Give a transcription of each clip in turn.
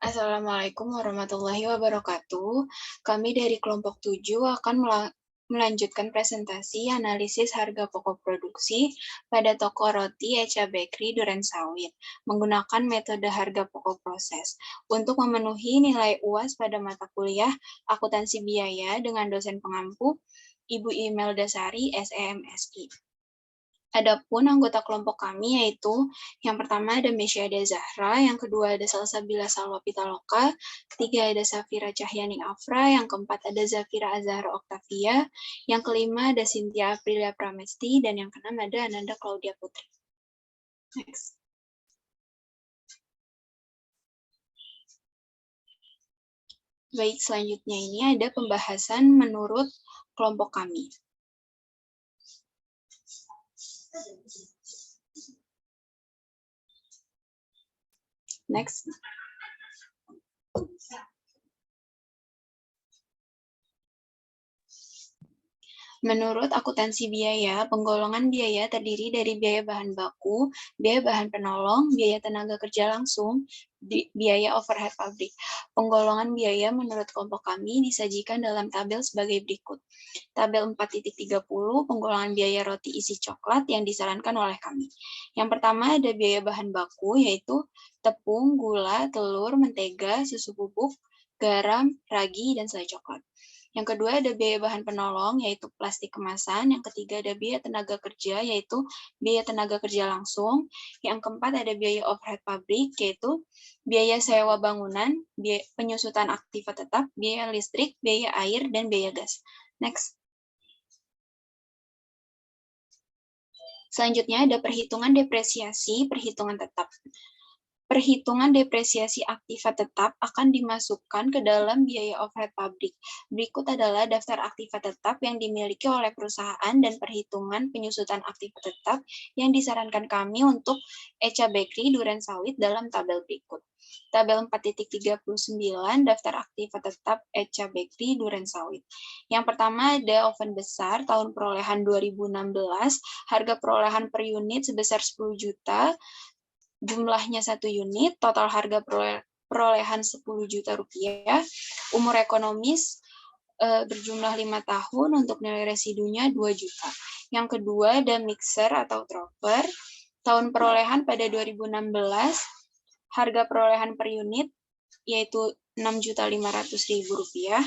Assalamualaikum warahmatullahi wabarakatuh. Kami dari kelompok 7 akan melanjutkan presentasi analisis harga pokok produksi pada toko roti Echa Bakery Durensawit menggunakan metode harga pokok proses untuk memenuhi nilai UAS pada mata kuliah akuntansi biaya dengan dosen pengampu Ibu Imelda Sari, SEMSI. Adapun anggota kelompok kami yaitu yang pertama ada Mesya Zahra, yang kedua ada Salsabila Salwa Pitaloka, ketiga ada Safira Cahyani Afra, yang keempat ada Zafira Azhara Octavia, yang kelima ada Cynthia Aprilia Pramesti, dan yang keenam ada Ananda Claudia Putri. Next. Baik, selanjutnya ini ada pembahasan menurut kelompok kami. Next. Menurut akuntansi biaya, penggolongan biaya terdiri dari biaya bahan baku, biaya bahan penolong, biaya tenaga kerja langsung, biaya overhead pabrik. Penggolongan biaya menurut kelompok kami disajikan dalam tabel sebagai berikut. Tabel 4.30, penggolongan biaya roti isi coklat yang disarankan oleh kami. Yang pertama ada biaya bahan baku, yaitu tepung, gula, telur, mentega, susu bubuk, garam, ragi, dan selai coklat. Yang kedua ada biaya bahan penolong, yaitu plastik kemasan. Yang ketiga ada biaya tenaga kerja, yaitu biaya tenaga kerja langsung. Yang keempat ada biaya overhead pabrik, yaitu biaya sewa bangunan, biaya penyusutan aktiva tetap, biaya listrik, biaya air, dan biaya gas. Next. Selanjutnya ada perhitungan depresiasi, perhitungan tetap. Perhitungan depresiasi aktiva tetap akan dimasukkan ke dalam biaya overhead pabrik. Berikut adalah daftar aktiva tetap yang dimiliki oleh perusahaan dan perhitungan penyusutan aktiva tetap yang disarankan kami untuk Echa Bakery Durensawit dalam tabel berikut. Tabel 4.39, daftar aktiva tetap Echa Bakery Durensawit. Yang pertama ada oven besar, tahun perolehan 2016, harga perolehan per unit sebesar 10 juta, jumlahnya 1 unit, total harga perolehan 10 juta rupiah, umur ekonomis berjumlah 5 tahun, untuk nilai residunya 2 juta. Yang kedua ada mixer atau dropper, tahun perolehan pada 2016, harga perolehan per unit yaitu 6.500.000 rupiah,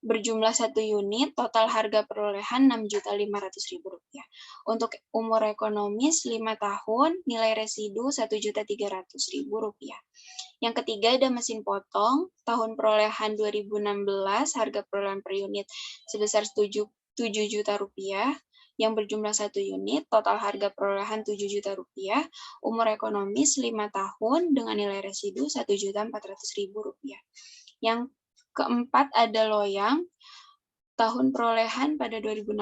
berjumlah 1 unit, total harga perolehan 6.500.000 rupiah. Untuk umur ekonomis 5 tahun, nilai residu 1.300.000 rupiah. Yang ketiga ada mesin potong, tahun perolehan 2016, harga perolehan per unit sebesar 7 juta rupiah, yang berjumlah 1 unit, total harga perolehan 7 juta rupiah, umur ekonomis 5 tahun dengan nilai residu 1.400.000 rupiah. Yang keempat ada loyang, tahun perolehan pada 2016,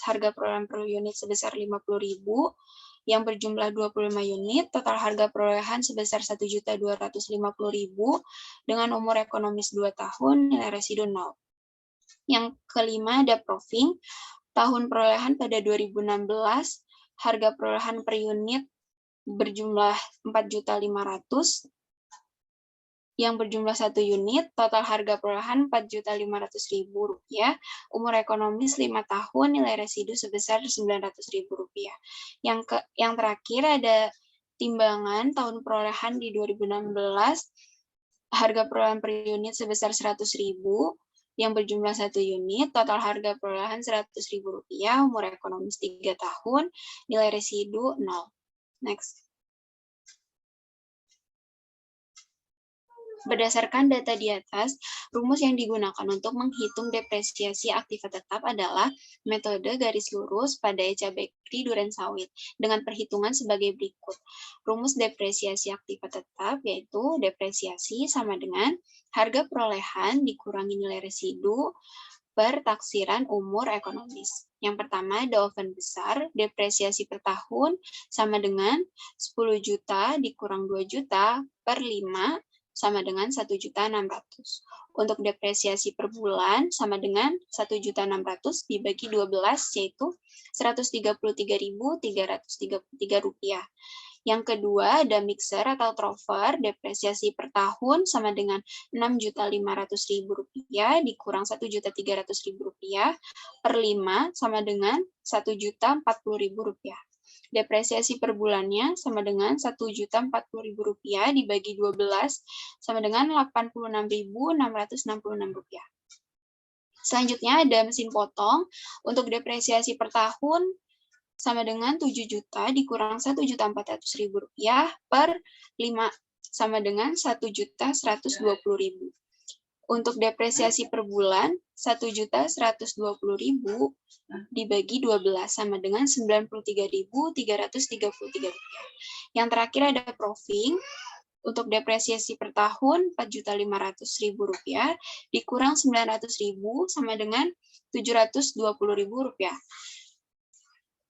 harga perolehan per unit sebesar 50.000, yang berjumlah 25 unit, total harga perolehan sebesar 1.250.000, dengan umur ekonomis 2 tahun, nilai residu 0. Yang kelima ada Proving, tahun perolehan pada 2016, harga perolehan per unit berjumlah 4.500.000, yang berjumlah 1 unit, total harga perolehan 4.500.000 rupiah, umur ekonomis 5 tahun, nilai residu sebesar 900.000 rupiah. Yang terakhir ada timbangan, tahun perolehan di 2016, harga perolehan per unit sebesar 100.000, yang berjumlah 1 unit, total harga perolehan 100.000 rupiah, umur ekonomis 3 tahun, nilai residu 0. Next. Berdasarkan data di atas, rumus yang digunakan untuk menghitung depresiasi aktiva tetap adalah metode garis lurus pada Echa Bakery Durensawit dengan perhitungan sebagai berikut. Rumus depresiasi aktiva tetap yaitu depresiasi sama dengan harga perolehan dikurangi nilai residu per taksiran umur ekonomis. Yang pertama ada oven besar, depresiasi per tahun sama dengan 10 juta dikurang 2 juta per 5 sama dengan 1.600.000. Untuk depresiasi per bulan sama dengan 1.600.000 dibagi 12 yaitu 133.333 rupiah. Yang kedua ada mixer atau trover, depresiasi per tahun sama dengan Rp6.500.000 dikurang Rp1.300.000 per 5 sama dengan Rp1.040.000. Depresiasi per bulannya sama dengan Rp1.040.000 dibagi 12 sama dengan Rp86.666. Selanjutnya ada mesin potong. Untuk depresiasi per tahun sama dengan 7 juta dikurang Rp1.400.000 per 5 sama dengan Rp1.120.000. Untuk depresiasi per bulan Rp1.120.000 dibagi 12 sama dengan Rp93.333. Yang terakhir ada proving. Untuk depresiasi per tahun Rp4.500.000 dikurang Rp900.000 sama dengan Rp720.000.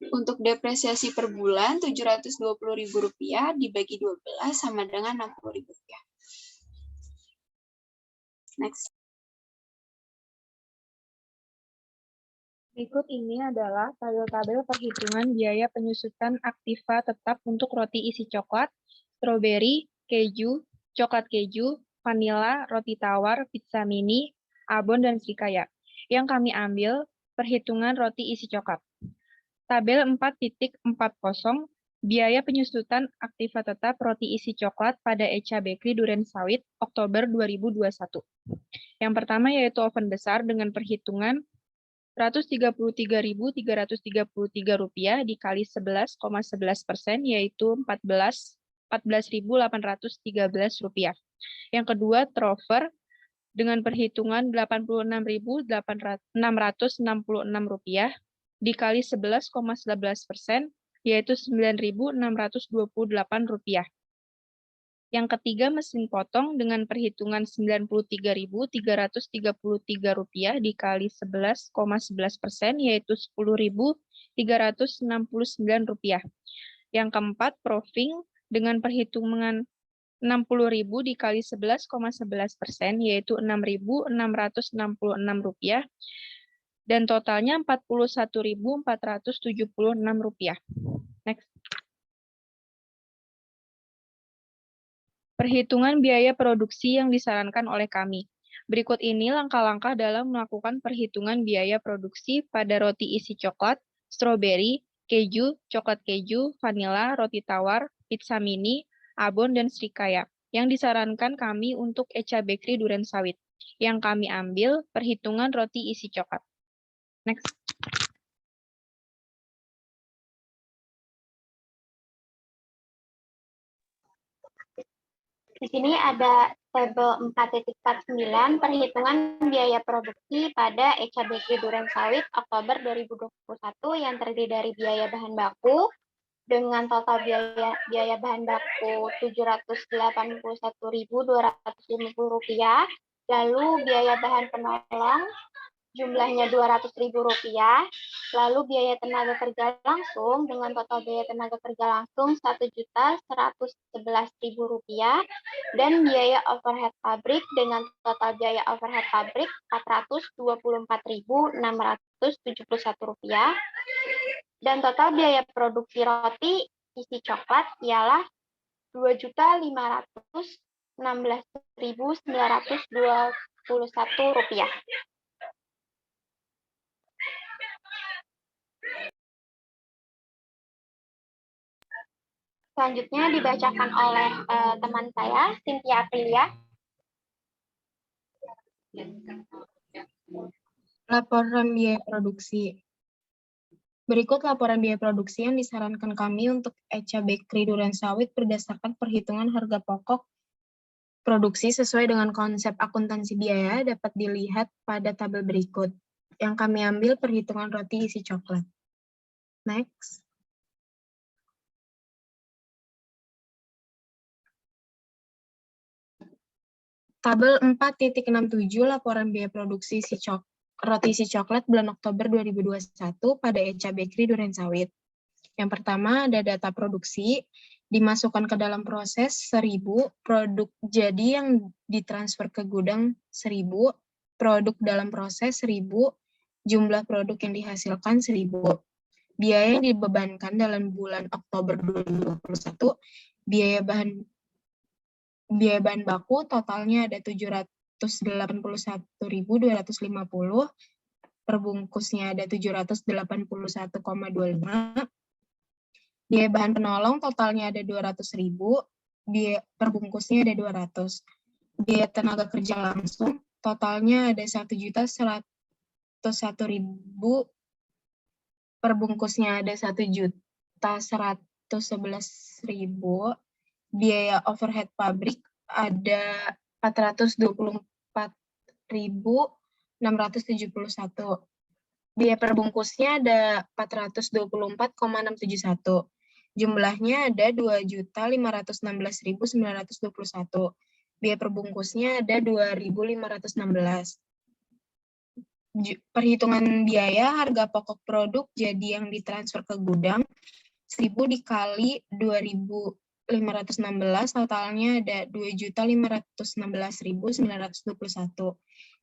Untuk depresiasi per bulan Rp720.000 dibagi 12 sama dengan Rp60.000. Next. Berikut ini adalah tabel-tabel perhitungan biaya penyusutan aktiva tetap untuk roti isi coklat, stroberi, keju, coklat keju, vanila, roti tawar, pizza mini, abon, dan srikaya. Yang kami ambil perhitungan roti isi coklat. Tabel 4.40, biaya penyusutan aktiva tetap roti isi coklat pada Echa Bakery Durensawit, Oktober 2021. Yang pertama yaitu oven besar dengan perhitungan Rp133.333 dikali 11,11%, yaitu Rp14.813. Yang kedua, trover dengan perhitungan Rp86.666 dikali 11,11%, yaitu Rp9.628. Yang ketiga, mesin potong dengan perhitungan Rp93.333 dikali 11,11%, yaitu Rp10.369. Yang keempat, proving dengan perhitungan Rp60.000 dikali 11,11%, yaitu Rp6.666. Dan totalnya Rp41.476. Next. Perhitungan biaya produksi yang disarankan oleh kami. Berikut ini langkah-langkah dalam melakukan perhitungan biaya produksi pada roti isi coklat, stroberi, keju, coklat keju, vanila, roti tawar, pizza mini, abon, dan srikaya yang disarankan kami untuk Echa Bakery Durensawit. Yang kami ambil perhitungan roti isi coklat. Next. Di sini ada tabel 4.49 perhitungan biaya produksi pada Echa Bakery Durensawit Oktober 2021 yang terdiri dari biaya bahan baku dengan total biaya bahan baku Rp781.250, lalu biaya bahan penolong jumlahnya Rp200.000, lalu biaya tenaga kerja langsung dengan total biaya tenaga kerja langsung Rp1.111.000, dan biaya overhead pabrik dengan total biaya overhead pabrik Rp424.671, dan total biaya produksi roti isi coklat ialah Rp2.516.921. Selanjutnya dibacakan oleh teman saya, Cynthia Aprilia. Laporan biaya produksi. Berikut laporan biaya produksi yang disarankan kami untuk Echa Bakery Durensawit berdasarkan perhitungan harga pokok produksi sesuai dengan konsep akuntansi biaya dapat dilihat pada tabel berikut. Yang kami ambil perhitungan roti isi coklat. Next. Tabel 4.67 laporan biaya produksi roti isi coklat bulan Oktober 2021 pada Echa Bakery Durensawit. Yang pertama ada data produksi, dimasukkan ke dalam proses 1.000, produk jadi yang ditransfer ke gudang 1.000, produk dalam proses 1.000, jumlah produk yang dihasilkan 1.000. Biaya yang dibebankan dalam bulan Oktober 2021, biaya bahan baku totalnya ada 781.250, per bungkusnya ada 781,25. Biaya bahan penolong totalnya ada 200.000, biaya per bungkusnya ada 200. Biaya tenaga kerja langsung totalnya ada 1.101.000, per bungkusnya ada 1.111.000. Biaya overhead pabrik ada 424.671. Biaya per bungkusnya ada 424,671. Jumlahnya ada 2.516.921. Biaya per bungkusnya ada 2.516. Perhitungan biaya harga pokok produk jadi yang ditransfer ke gudang 1.000 dikali 2.516, totalnya ada 2.516.921.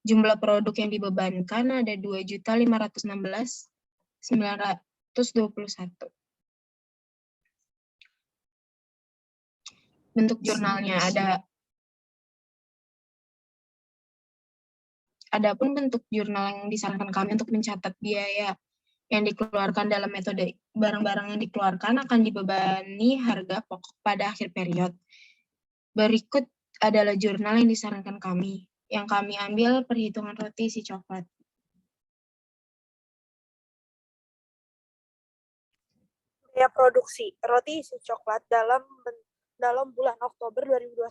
Jumlah produk yang dibebankan ada 2.516.921. Bentuk jurnalnya Adapun bentuk jurnal yang disarankan kami untuk mencatat biaya yang dikeluarkan dalam metode barang-barang yang dikeluarkan akan dibebani harga pokok pada akhir period. Berikut adalah jurnal yang disarankan kami. Yang kami ambil perhitungan roti isi coklat. Biaya produksi roti isi coklat dalam bulan Oktober 2021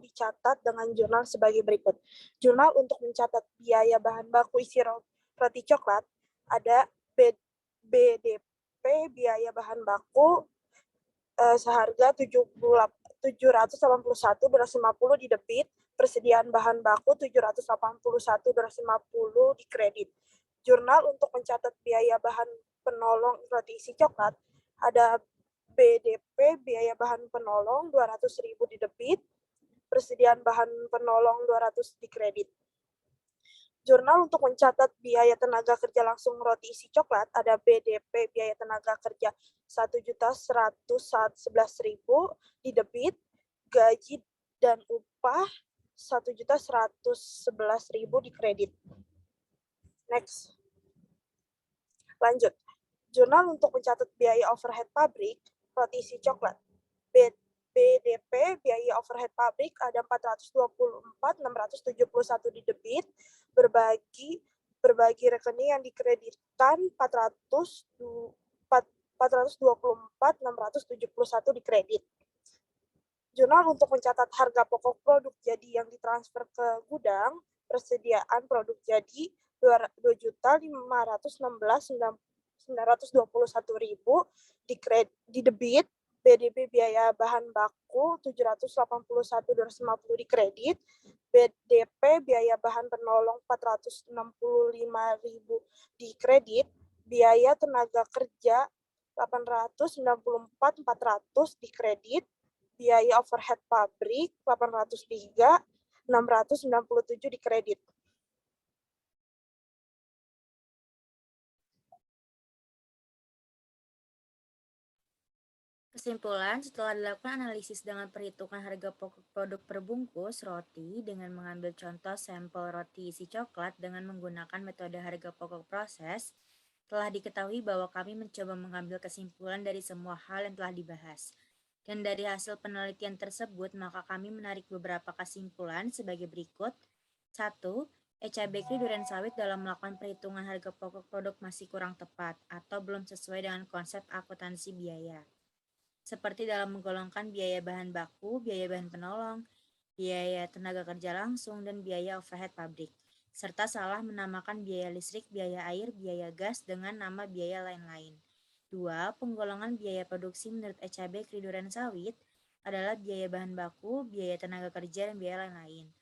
dicatat dengan jurnal sebagai berikut. Jurnal untuk mencatat biaya bahan baku isi roti coklat ada BDP biaya bahan baku seharga 781,50 di debit, persediaan bahan baku 781,50 di kredit. Jurnal untuk mencatat biaya bahan penolong roti isi coklat ada BDP biaya bahan penolong 200.000 di debit, persediaan bahan penolong 200 di kredit. Jurnal untuk mencatat biaya tenaga kerja langsung roti isi coklat ada BDP biaya tenaga kerja 1.111.000 di debit, gaji dan upah 1.111.000 di kredit. Next. Lanjut. Jurnal untuk mencatat biaya overhead pabrik roti isi coklat. BDP biaya overhead pabrik ada 424.671 di debit, berbagi rekening yang dikreditkan 424.671 di kredit. Jurnal untuk mencatat harga pokok produk jadi yang ditransfer ke gudang, persediaan produk jadi 2.516.921.000 di debit, BDP biaya bahan baku 781.250 di kredit, BDP biaya bahan penolong 465.000 di kredit, biaya tenaga kerja 894.400 di kredit, biaya overhead pabrik 803.697 di kredit. Kesimpulan, setelah dilakukan analisis dengan perhitungan harga pokok produk per bungkus roti dengan mengambil contoh sampel roti isi coklat dengan menggunakan metode harga pokok proses, telah diketahui bahwa kami mencoba mengambil kesimpulan dari semua hal yang telah dibahas. Dan dari hasil penelitian tersebut, maka kami menarik beberapa kesimpulan sebagai berikut. 1. ECA Bakery Durensawit dalam melakukan perhitungan harga pokok produk masih kurang tepat atau belum sesuai dengan konsep akuntansi biaya, seperti dalam menggolongkan biaya bahan baku, biaya bahan penolong, biaya tenaga kerja langsung, dan biaya overhead pabrik, serta salah menamakan biaya listrik, biaya air, biaya gas dengan nama biaya lain-lain. 2. Penggolongan biaya produksi menurut ECA Bakery Durensawit adalah biaya bahan baku, biaya tenaga kerja, dan biaya lain-lain.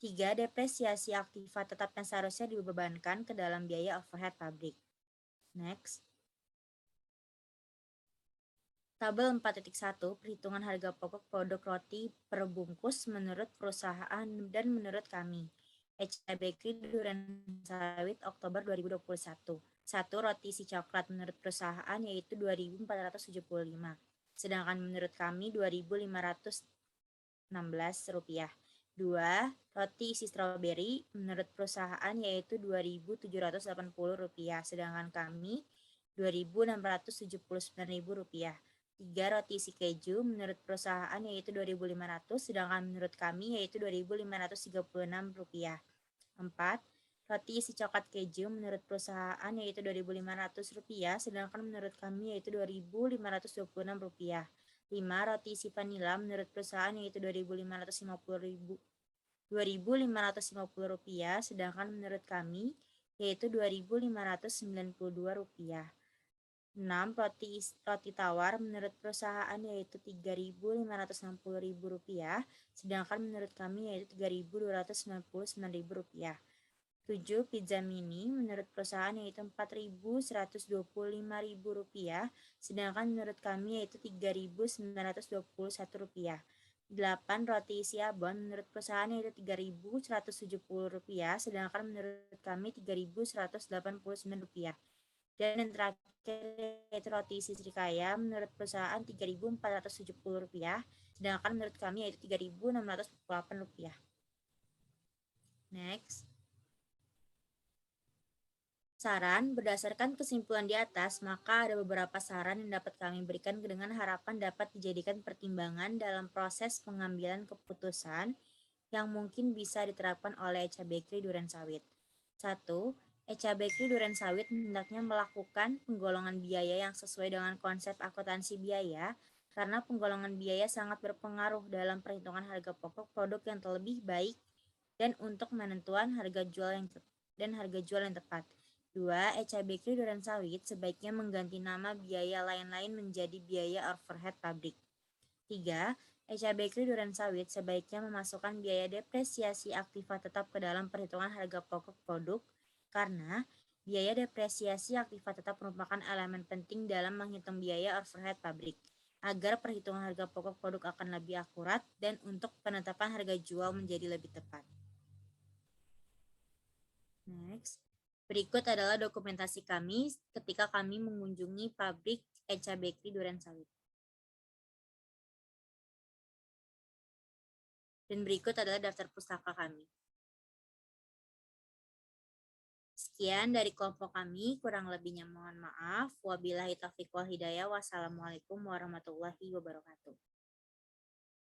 3. Depresiasi aktiva tetap yang seharusnya dibebankan ke dalam biaya overhead pabrik. Next. Tabel 4.1 perhitungan harga pokok produk roti per bungkus menurut perusahaan dan menurut kami. ECA Bakery Durensawit Oktober 2021. 1. Roti isi coklat menurut perusahaan yaitu Rp2.475, sedangkan menurut kami Rp2.516. 2. Roti isi stroberi menurut perusahaan yaitu Rp2.780, sedangkan kami Rp2.679. 3. Roti isi keju menurut perusahaan yaitu Rp2.500, sedangkan menurut kami yaitu Rp2.536. 4. Roti isi coklat keju menurut perusahaan yaitu Rp2.500, sedangkan menurut kami yaitu Rp2.526. 5. Roti isi vanila menurut perusahaan yaitu Rp2.550, sedangkan menurut kami yaitu Rp2.592. 6. Roti tawar menurut perusahaan yaitu Rp3.560, sedangkan menurut kami yaitu Rp3.299. 7. Pizza mini menurut perusahaan yaitu Rp4.125, sedangkan menurut kami yaitu Rp3.921. 8. Roti isi abon menurut perusahaan yaitu Rp3.170, sedangkan menurut kami Rp3.189. Dan yang terakhir yaitu roti isi srikaya menurut perusahaan Rp3.470, sedangkan menurut kami yaitu Rp3.648. Next. Saran, berdasarkan kesimpulan di atas, maka ada beberapa saran yang dapat kami berikan dengan harapan dapat dijadikan pertimbangan dalam proses pengambilan keputusan yang mungkin bisa diterapkan oleh Echa Bakery Durensawit. 1. Echa Bakery Durensawit hendaknya melakukan penggolongan biaya yang sesuai dengan konsep akuntansi biaya, karena penggolongan biaya sangat berpengaruh dalam perhitungan harga pokok produk yang terlebih baik dan untuk menentukan harga jual yang tepat. 2. Echa Bakery Durensawit sebaiknya mengganti nama biaya lain-lain menjadi biaya overhead pabrik. 3. Echa Bakery Durensawit sebaiknya memasukkan biaya depresiasi aktiva tetap ke dalam perhitungan harga pokok produk, karena biaya depresiasi aktiva tetap merupakan elemen penting dalam menghitung biaya overhead pabrik, agar perhitungan harga pokok produk akan lebih akurat dan untuk penetapan harga jual menjadi lebih tepat. Next. Berikut adalah dokumentasi kami ketika kami mengunjungi pabrik Echa Bakery Durensawit. Dan berikut adalah daftar pustaka kami. Sekian dari kelompok kami, kurang lebihnya mohon maaf. Wabillahi taufiq wal hidayah. Wassalamualaikum warahmatullahi wabarakatuh.